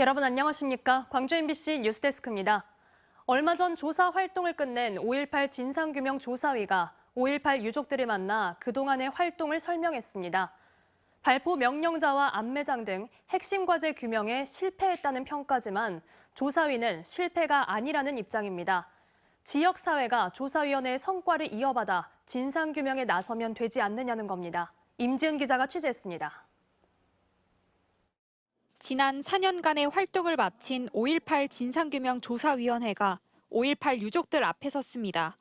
여러분 안녕하십니까? 광주 MBC 뉴스데스크입니다. 얼마 전 조사 활동을 끝낸 5.18 진상규명조사위가 5.18 유족들을 만나 그동안의 활동을 설명했습니다. 발포 명령자와 안매장 등 핵심 과제 규명에 실패했다는 평가지만 조사위는 실패가 아니라는 입장입니다. 지역사회가 조사위원회의 성과를 이어받아 진상규명에 나서면 되지 않느냐는 겁니다. 임지은 기자가 취재했습니다. 지난 4년간의 활동을 마친 5.18 진상규명조사위원회가 5.18 유족들 앞에 섰습니다.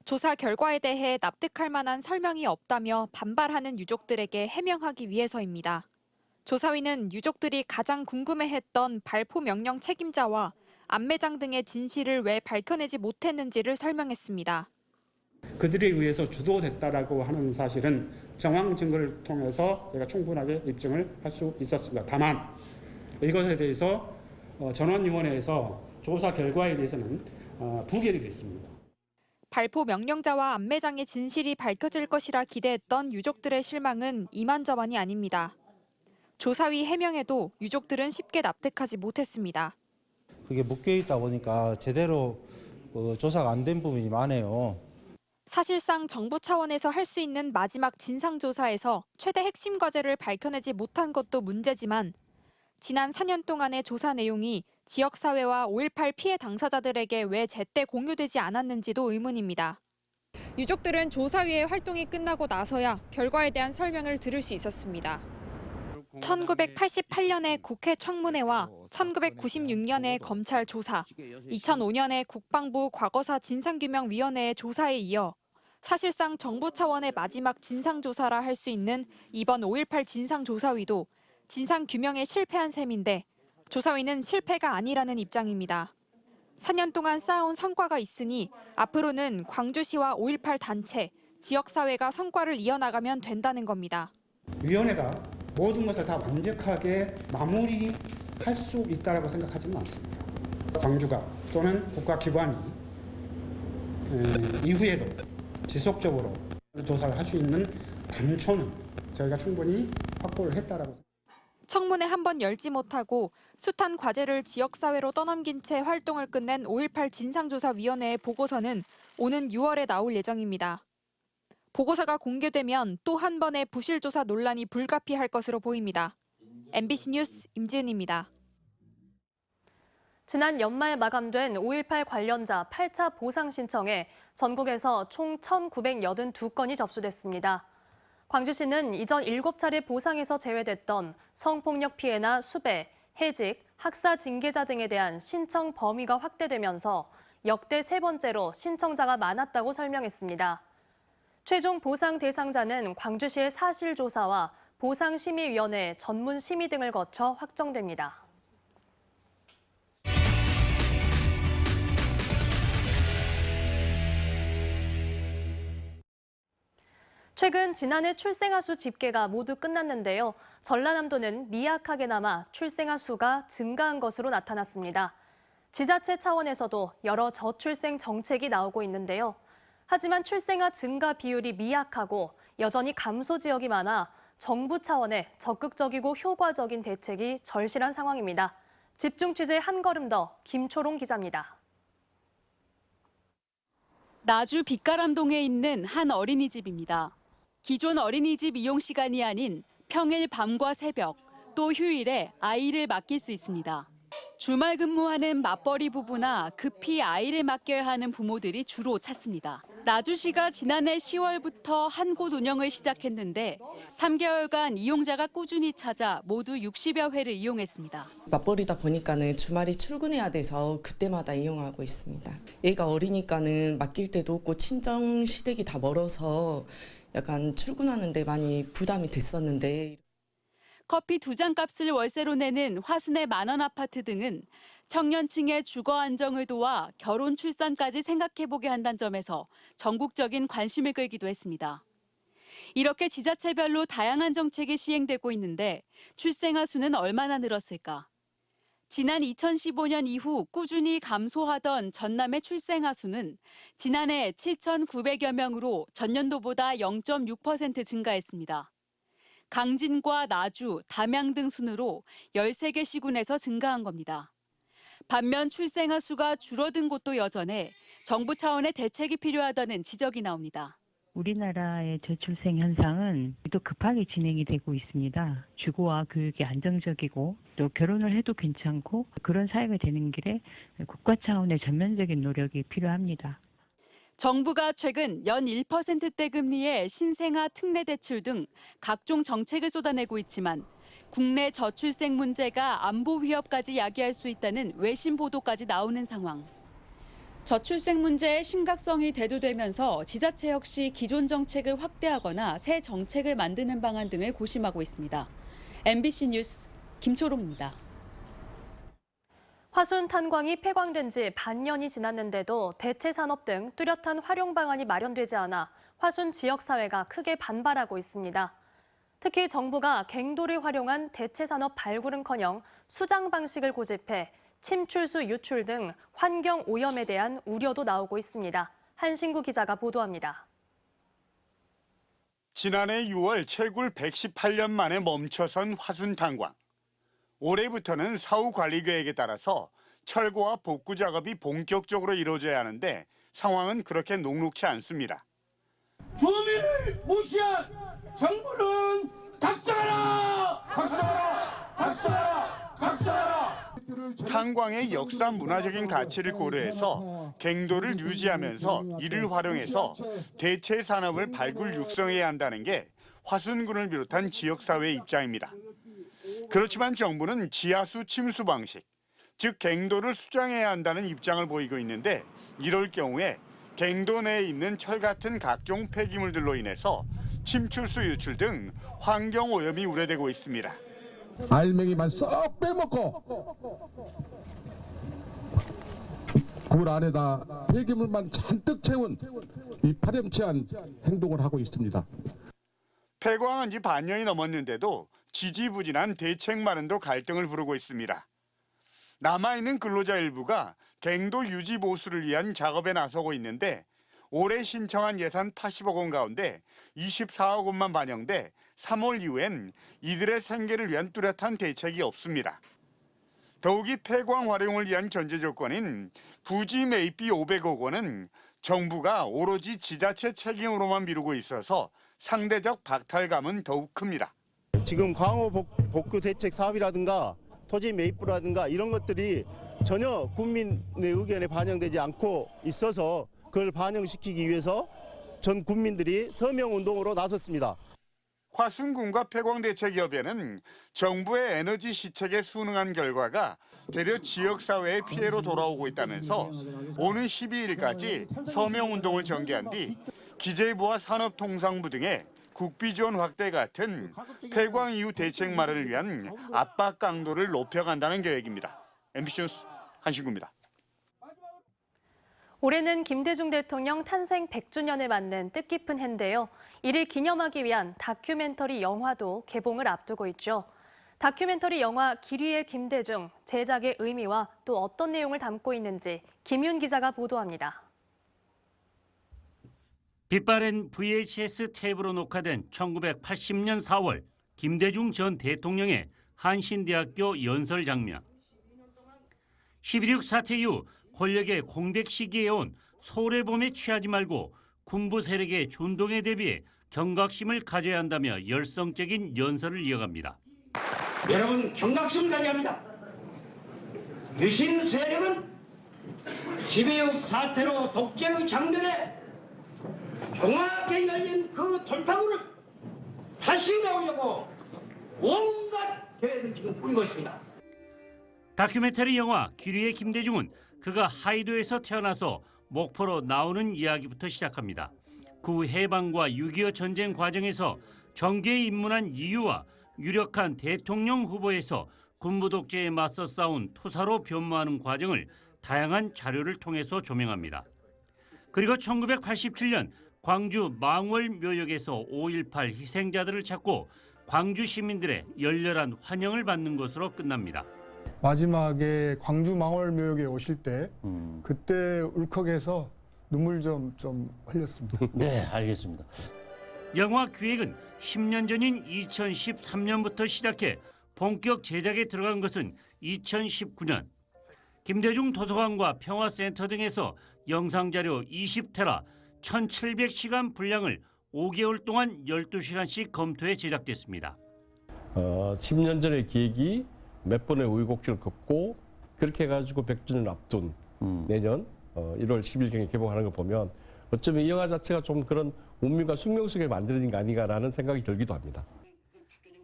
조사 결과에 대해 납득할 만한 설명이 없다며 반발하는 유족들에게 해명하기 위해서입니다. 조사위는 유족들이 가장 궁금해했던 발포 명령 책임자와 안매장 등의 진실을 왜 밝혀내지 못했는지를 설명했습니다. 그들에 의해서 주도됐다라고 하는 사실은 정황 증거를 통해서 저희가 충분하게 입증을 할 수 있었습니다. 다만 이것에 대해서 전원위원회에서 조사 결과에 대해서는 부결이 됐습니다. 발포 명령자와 안매장의 진실이 밝혀질 것이라 기대했던 유족들의 실망은 이만저만이 아닙니다. 조사위 해명에도 유족들은 쉽게 납득하지 못했습니다. 그게 묶여있다 보니까 제대로 조사가 안 된 부분이 많아요. 사실상 정부 차원에서 할 수 있는 마지막 진상조사에서 최대 핵심 과제를 밝혀내지 못한 것도 문제지만 지난 4년 동안의 조사 내용이 지역사회와 5.18 피해 당사자들에게 왜 제때 공유되지 않았는지도 의문입니다. 유족들은 조사위의 활동이 끝나고 나서야 결과에 대한 설명을 들을 수 있었습니다. 1988년의 국회 청문회와 1996년의 검찰 조사, 2005년의 국방부 과거사 진상규명위원회의 조사에 이어 사실상 정부 차원의 마지막 진상조사라 할 수 있는 이번 5.18 진상조사위도 진상규명에 실패한 셈인데 조사위는 실패가 아니라는 입장입니다. 4년 동안 쌓아온 성과가 있으니 앞으로는 광주시와 5.18 단체, 지역사회가 성과를 이어나가면 된다는 겁니다. 위원회가 모든 것을 다 완벽하게 마무리할 수 있다고 생각하지는 않습니다. 광주가 또는 국가기관이 이후에도 지속적으로 조사를 할 수 있는 단초는 저희가 충분히 확보를 했다라고 생각합니다. 청문회 한 번 열지 못하고 숱한 과제를 지역사회로 떠넘긴 채 활동을 끝낸 5.18 진상조사위원회의 보고서는 오는 6월에 나올 예정입니다. 보고서가 공개되면 또 한 번의 부실조사 논란이 불가피할 것으로 보입니다. MBC 뉴스 임지은입니다. 지난 연말 마감된 5.18 관련자 8차 보상 신청에 전국에서 총 1,982건이 접수됐습니다. 광주시는 이전 7차례 보상에서 제외됐던 성폭력 피해나 수배, 해직, 학사 징계자 등에 대한 신청 범위가 확대되면서 역대 세 번째로 신청자가 많았다고 설명했습니다. 최종 보상 대상자는 광주시의 사실조사와 보상심의위원회 전문심의 등을 거쳐 확정됩니다. 최근 지난해 출생아 수 집계가 모두 끝났는데요. 전라남도는 미약하게나마 출생아 수가 증가한 것으로 나타났습니다. 지자체 차원에서도 여러 저출생 정책이 나오고 있는데요. 하지만 출생아 증가 비율이 미약하고 여전히 감소 지역이 많아 정부 차원의 적극적이고 효과적인 대책이 절실한 상황입니다. 집중 취재 한 걸음 더 김초롱 기자입니다. 나주 빛가람동에 있는 한 어린이집입니다. 기존 어린이집 이용 시간이 아닌 평일 밤과 새벽, 또 휴일에 아이를 맡길 수 있습니다. 주말 근무하는 맞벌이 부부나 급히 아이를 맡겨야 하는 부모들이 주로 찾습니다. 나주시가 지난해 10월부터 한 곳 운영을 시작했는데 3개월간 이용자가 꾸준히 찾아 모두 60여 회를 이용했습니다. 맞벌이다 보니까는 주말에 출근해야 돼서 그때마다 이용하고 있습니다. 애가 어리니까는 맡길 데도 없고 친정 시댁이 다 멀어서 약간 출근하는데 많이 부담이 됐었는데. 커피 2잔 값을 월세로 내는 화순의 만원 아파트 등은 청년층의 주거 안정을 도와 결혼 출산까지 생각해보게 한다는 점에서 전국적인 관심을 끌기도 했습니다. 이렇게 지자체별로 다양한 정책이 시행되고 있는데 출생아 수는 얼마나 늘었을까? 지난 2015년 이후 꾸준히 감소하던 전남의 출생아 수는 지난해 7,900여 명으로 전년도보다 0.6% 증가했습니다. 강진과 나주, 담양 등 순으로 13개 시군에서 증가한 겁니다. 반면 출생아 수가 줄어든 곳도 여전해 정부 차원의 대책이 필요하다는 지적이 나옵니다. 우리나라의 저출생 현상은 또 급하게 진행이 되고 있습니다. 주거와 교육이 안정적이고 또 결혼을 해도 괜찮고 그런 사회가 되는 길에 국가 차원의 전면적인 노력이 필요합니다. 정부가 최근 연 1%대 금리의 신생아 특례 대출 등 각종 정책을 쏟아내고 있지만 국내 저출생 문제가 안보 위협까지 야기할 수 있다는 외신 보도까지 나오는 상황. 저출생 문제의 심각성이 대두되면서 지자체 역시 기존 정책을 확대하거나 새 정책을 만드는 방안 등을 고심하고 있습니다. MBC 뉴스 김초롱입니다. 화순 탄광이 폐광된 지 반년이 지났는데도 대체 산업 등 뚜렷한 활용 방안이 마련되지 않아 화순 지역사회가 크게 반발하고 있습니다. 특히 정부가 갱도를 활용한 대체 산업 발굴은커녕 수장 방식을 고집해 침출수 유출 등 환경 오염에 대한 우려도 나오고 있습니다. 한신구 기자가 보도합니다. 지난해 6월 채굴 118년 만에 멈춰선 화순 탄광. 올해부터는 사후 관리 계획에 따라서 철거와 복구 작업이 본격적으로 이루어져야 하는데 상황은 그렇게 녹록치 않습니다. 주민을 무시한 정부는 각성하라! 각성하라! 각성하라! 각성하라! 탄광의 역사 문화적인 가치를 고려해서 갱도를 유지하면서 이를 활용해서 대체 산업을 발굴 육성해야 한다는 게 화순군을 비롯한 지역사회의 입장입니다. 그렇지만 정부는 지하수 침수 방식, 즉 갱도를 수장해야 한다는 입장을 보이고 있는데 이럴 경우에 갱도 내에 있는 철 같은 각종 폐기물들로 인해서 침출수 유출 등 환경 오염이 우려되고 있습니다. 알맹이만 쏙 빼먹고 굴 안에다 폐기물만 잔뜩 채운 이 파렴치한 행동을 하고 있습니다. 폐광한 지 반년이 넘었는데도 지지부진한 대책 마련도 갈등을 부르고 있습니다. 남아있는 근로자 일부가 갱도 유지 보수를 위한 작업에 나서고 있는데 올해 신청한 예산 80억 원 가운데 24억 원만 반영돼 3월 이후엔 이들의 생계를 위한 뚜렷한 대책이 없습니다. 더욱이 폐광 활용을 위한 전제 조건인 부지 매입비 500억 원은 정부가 오로지 지자체 책임으로만 미루고 있어서 상대적 박탈감은 더욱 큽니다. 지금 광호 복구 대책 사업이라든가 토지 매입부라든가 이런 것들이 전혀 국민의 의견에 반영되지 않고 있어서 그걸 반영시키기 위해서 전 국민들이 서명운동으로 나섰습니다. 화순군과 폐광대책협의회는 정부의 에너지 시책에 순응한 결과가 되려 지역사회의 피해로 돌아오고 있다면서 오는 12일까지 서명운동을 전개한 뒤 기재부와 산업통상부 등의 국비 지원 확대 같은 폐광 이후 대책 마련을 위한 압박 강도를 높여간다는 계획입니다. MBC 뉴스 한신구입니다. 올해는 김대중 대통령 탄생 100주년을 맞는 뜻깊은 해인데요. 이를 기념하기 위한 다큐멘터리 영화도 개봉을 앞두고 있죠. 다큐멘터리 영화 기리의 김대중, 제작의 의미와 또 어떤 내용을 담고 있는지 김윤 기자가 보도합니다. 빛바랜 VHS 테이프로 녹화된 1980년 4월 김대중 전 대통령의 한신대학교 연설 장면. 11.6 사태 이후 권력의 공백 시기에 온 소래 봄에 취하지 말고 군부 세력의 준동에 대비해 경각심을 가져야 한다며 열성적인 연설을 이어갑니다. 여러분 경각심을 가져야 합니다. 유신 세력은 12.6 사태로 독재의 장면에 종합에 열린 그 돌파구를 다시 메우려고 온갖 계획을 지금 꾸리고 있습니다. 다큐멘터리 영화 기리의 김대중은 그가 하이도에서 태어나서 목포로 나오는 이야기부터 시작합니다. 구 해방과 6.25 전쟁 과정에서 정계에 입문한 이유와 유력한 대통령 후보에서 군부 독재에 맞서 싸운 투사로 변모하는 과정을 다양한 자료를 통해서 조명합니다. 그리고 1987년 광주 망월묘역에서 5.18 희생자들을 찾고 광주 시민들의 열렬한 환영을 받는 것으로 끝납니다. 마지막에 광주 망월묘역에 오실 때 그때 울컥해서 눈물 좀 흘렸습니다. 네, 알겠습니다. 영화 기획은 10년 전인 2013년부터 시작해 본격 제작에 들어간 것은 2019년. 김대중 도서관과 평화센터 등에서 영상자료 20테라 1700시간 분량을 5개월 동안 12시간씩 검토해 제작됐습니다. 10년 전의 기획이 몇 번의 우여곡절을 겪고 그렇게 해가지고 100주년 앞둔 내년 1월 10일경에 개봉하는 걸 보면 어쩌면 이 영화 자체가 좀 그런 운명과 숙명 속에 만들어진 거 아닌가라는 생각이 들기도 합니다.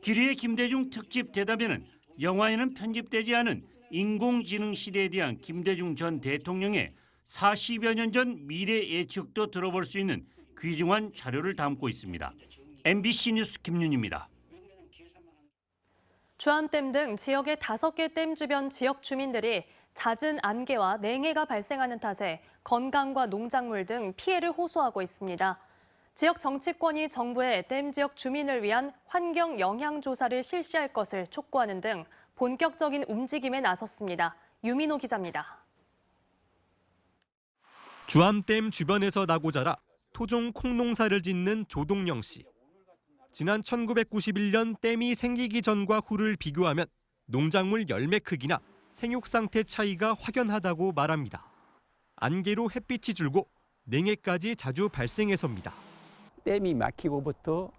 기리의 김대중 특집 대담에는 영화에는 편집되지 않은 인공지능 시대에 대한 김대중 전 대통령의 40여 년 전 미래 예측도 들어볼 수 있는 귀중한 자료를 담고 있습니다. MBC 뉴스 김윤입니다. 주암댐 등 지역의 5개 댐 주변 지역 주민들이 잦은 안개와 냉해가 발생하는 탓에 건강과 농작물 등 피해를 호소하고 있습니다. 지역 정치권이 정부에 댐 지역 주민을 위한 환경 영향 조사를 실시할 것을 촉구하는 등 본격적인 움직임에 나섰습니다. 유민호 기자입니다. 주암댐 주변에서 나고 자라 토종 콩농사를 짓는 조동영 씨. 지난 1991년 댐이 생기기 전과 후를 비교하면 농작물 열매 크기나 생육 상태 차이가 확연하다고 말합니다. 안개로 햇빛이 줄고 냉해까지 자주 발생해서입니다. 댐이 막히고부터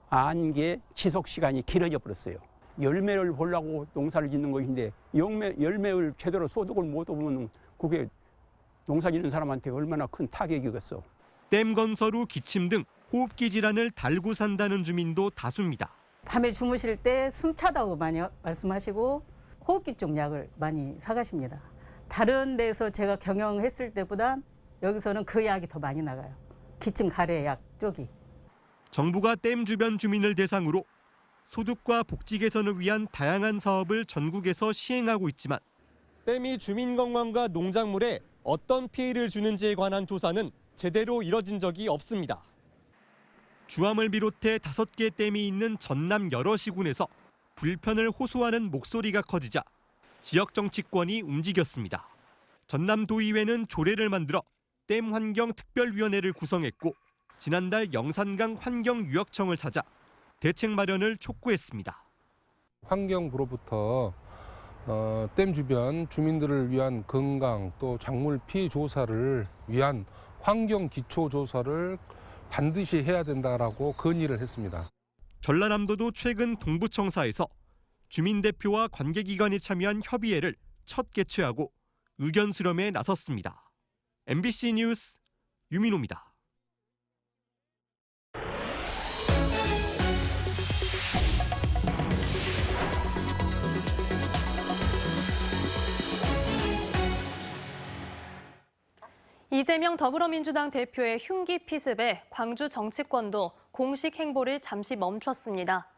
안개 지속 시간이 길어져 버렸어요. 열매를 보려고 농사를 짓는 것인데 열매를 제대로 소득을 못 하면 그게 농사 짓는 사람한테 얼마나 큰 타격이겠어. 댐 건설 후 기침 등 호흡기 질환을 달고 산다는 주민도 다수입니다. 밤에 주무실 때 숨 차다고 많이 말씀하시고 호흡기 쪽 약을 많이 사가십니다. 다른 데서 제가 경영했을 때보다 여기서는 그 약이 더 많이 나가요. 기침 가래 약 쪽이. 정부가 댐 주변 주민을 대상으로 소득과 복지 개선을 위한 다양한 사업을 전국에서 시행하고 있지만 댐이 주민 건강과 농작물에 어떤 피해를 주는지에 관한 조사는 제대로 이뤄진 적이 없습니다. 주암을 비롯해 5개 댐이 있는 전남 여러 시군에서 불편을 호소하는 목소리가 커지자 지역 정치권이 움직였습니다. 전남도의회는 조례를 만들어 댐 환경 특별위원회를 구성했고 지난달 영산강 환경유역청을 찾아 대책 마련을 촉구했습니다. 환경부로부터 댐 주변 주민들을 위한 건강 또 작물 피해 조사를 위한 환경 기초 조사를 반드시 해야 된다라고 건의를 했습니다. 전라남도도 최근 동부청사에서 주민대표와 관계기관이 참여한 협의회를 첫 개최하고 의견 수렴에 나섰습니다. MBC 뉴스 유민호입니다. 이재명 더불어민주당 대표의 흉기 피습에 광주 정치권도 공식 행보를 잠시 멈췄습니다.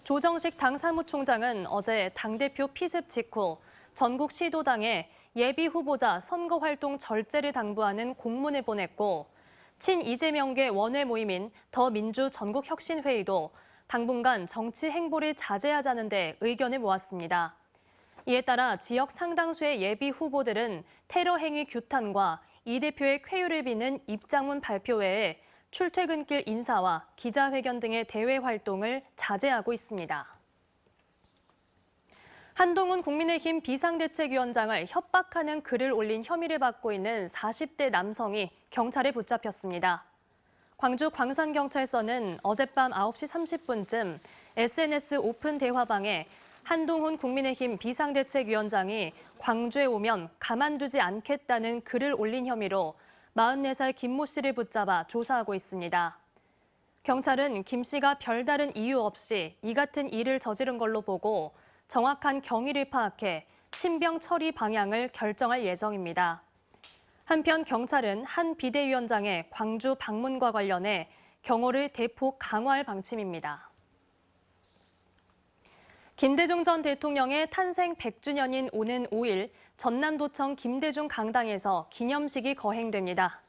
조정식 당 사무총장은 어제 당대표 피습 직후 전국 시도당에 예비 후보자 선거 활동 절제를 당부하는 공문을 보냈고 친 이재명계 원외 모임인 더민주 전국혁신회의도 당분간 정치 행보를 자제하자는 데 의견을 모았습니다. 이에 따라 지역 상당수의 예비 후보들은 테러 행위 규탄과 이 대표의 쾌유를 비는 입장문 발표 외에 출퇴근길 인사와 기자회견 등의 대외 활동을 자제하고 있습니다. 한동훈 국민의힘 비상대책위원장을 협박하는 글을 올린 혐의를 받고 있는 40대 남성이 경찰에 붙잡혔습니다. 광주 광산경찰서는 어젯밤 9시 30분쯤 SNS 오픈 대화방에 한동훈 국민의힘 비상대책위원장이 광주에 오면 가만두지 않겠다는 글을 올린 혐의로 44살 김모 씨를 붙잡아 조사하고 있습니다. 경찰은 김 씨가 별다른 이유 없이 이 같은 일을 저지른 걸로 보고 정확한 경위를 파악해 신병 처리 방향을 결정할 예정입니다. 한편 경찰은 한 비대위원장의 광주 방문과 관련해 경호를 대폭 강화할 방침입니다. 김대중 전 대통령의 탄생 100주년인 오는 5일 전남도청 김대중 강당에서 기념식이 거행됩니다.